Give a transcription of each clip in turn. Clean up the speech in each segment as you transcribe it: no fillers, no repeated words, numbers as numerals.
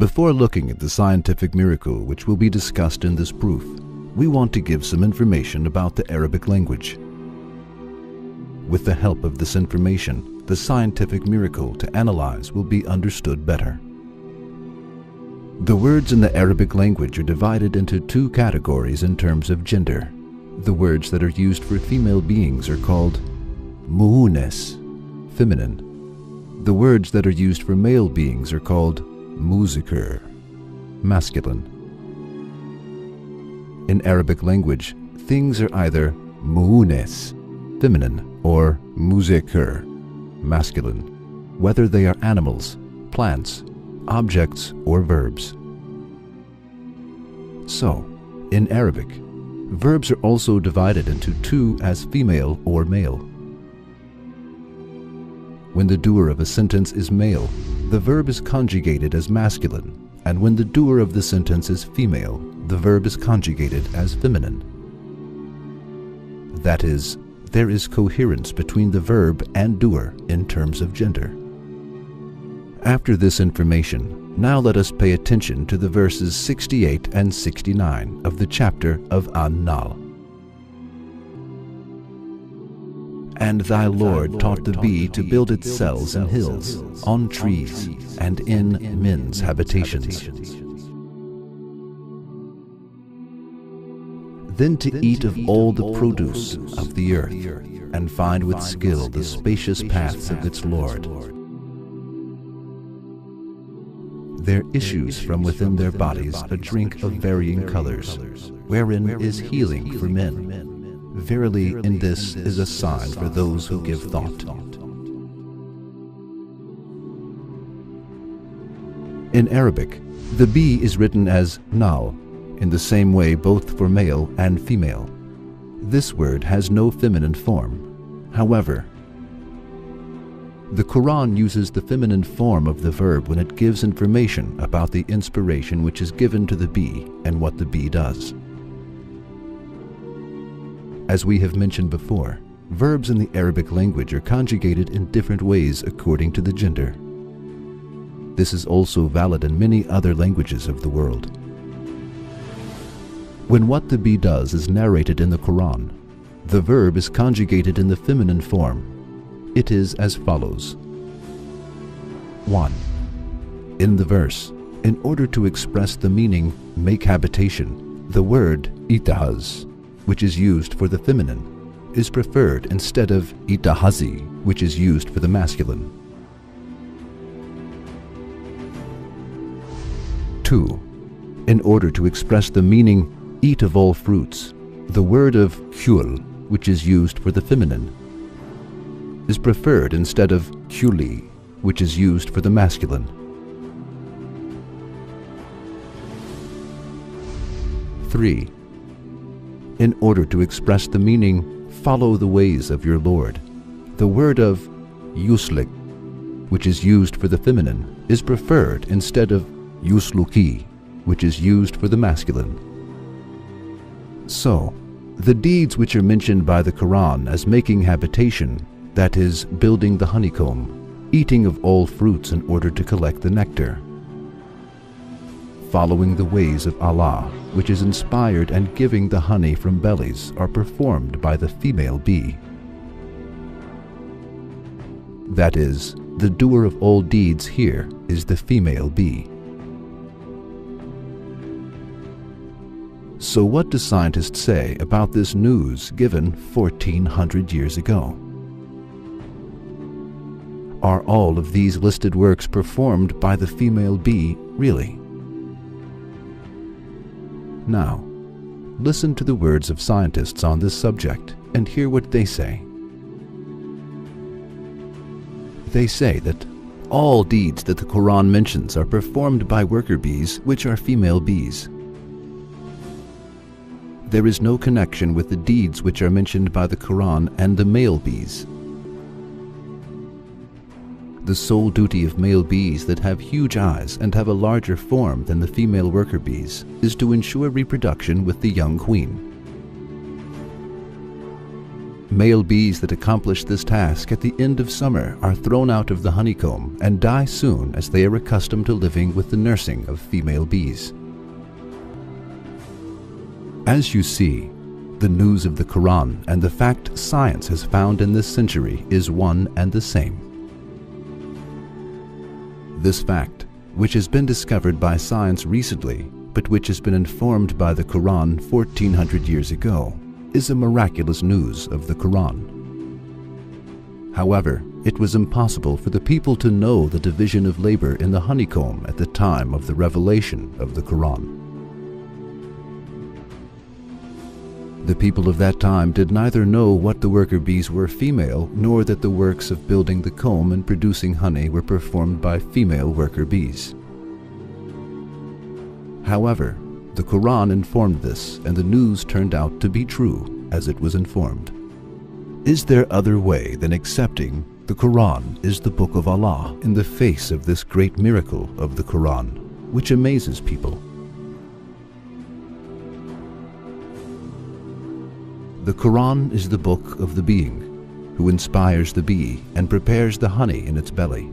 Before looking at the scientific miracle which will be discussed in this proof, we want to give some information about the Arabic language. With the help of this information, the scientific miracle to analyze will be understood better. The words in the Arabic language are divided into two categories in terms of gender. The words that are used for female beings are called mu'unes, feminine. The words that are used for male beings are called muzakkar, masculine. In Arabic language, things are either mu'unes, feminine, or muzakkar, masculine, whether they are animals, plants, objects, or verbs. So, in Arabic, verbs are also divided into two as female or male. When the doer of a sentence is male, the verb is conjugated as masculine, and when the doer of the sentence is female, the verb is conjugated as feminine. That is, there is coherence between the verb and doer in terms of gender. After this information, now let us pay attention to the verses 68 and 69 of the chapter of An-Nahl. And thy Lord taught the bee to build its cells in hills, on trees, and in men's habitations. Then to eat of all the produce of the earth, and find with skill the spacious paths of its Lord. There issues from within their bodies a drink of varying colors, wherein is healing for men. Verily, in this is a sign for those who give thought. In Arabic, the bee is written as nahl, in the same way both for male and female. This word has no feminine form. However, the Quran uses the feminine form of the verb when it gives information about the inspiration which is given to the bee and what the bee does. As we have mentioned before, verbs in the Arabic language are conjugated in different ways according to the gender. This is also valid in many other languages of the world. When what the bee does is narrated in the Quran, the verb is conjugated in the feminine form. It is as follows. 1. In the verse, in order to express the meaning make habitation, the word itahaz, which is used for the feminine, is preferred instead of itahazi, which is used for the masculine. 2. In order to express the meaning eat of all fruits, the word of kul, which is used for the feminine, is preferred instead of kuli, which is used for the masculine. 3. In order to express the meaning follow the ways of your Lord, the word of yuslik, which is used for the feminine, is preferred instead of yusluki, which is used for the masculine. So, the deeds which are mentioned by the Quran as making habitation, that is, building the honeycomb, eating of all fruits in order to collect the nectar, following the ways of Allah, which is inspired and giving the honey from bellies, are performed by the female bee. That is, the doer of all deeds here is the female bee. So what do scientists say about this news given 1400 years ago? Are all of these listed works performed by the female bee really? Now, listen to the words of scientists on this subject and hear what they say. They say that all deeds that the Quran mentions are performed by worker bees, which are female bees. There is no connection with the deeds which are mentioned by the Quran and the male bees. The sole duty of male bees that have huge eyes and have a larger form than the female worker bees is to ensure reproduction with the young queen. Male bees that accomplish this task at the end of summer are thrown out of the honeycomb and die soon, as they are accustomed to living with the nursing of female bees. As you see, the news of the Quran and the fact science has found in this century is one and the same. This fact, which has been discovered by science recently, but which has been informed by the Quran 1400 years ago, is a miraculous news of the Quran. However, it was impossible for the people to know the division of labor in the honeycomb at the time of the revelation of the Quran. The people of that time did neither know what the worker bees were female, nor that the works of building the comb and producing honey were performed by female worker bees. However, the Quran informed this, and the news turned out to be true as it was informed. Is there other way than accepting the Quran is the book of Allah in the face of this great miracle of the Quran, which amazes people? The Quran is the book of the being who inspires the bee and prepares the honey in its belly.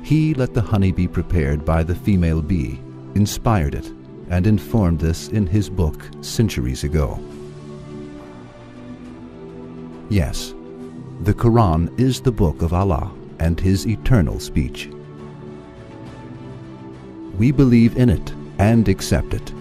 He let the honey be prepared by the female bee, inspired it, and informed this in his book centuries ago. Yes, the Quran is the book of Allah and His eternal speech. We believe in it and accept it.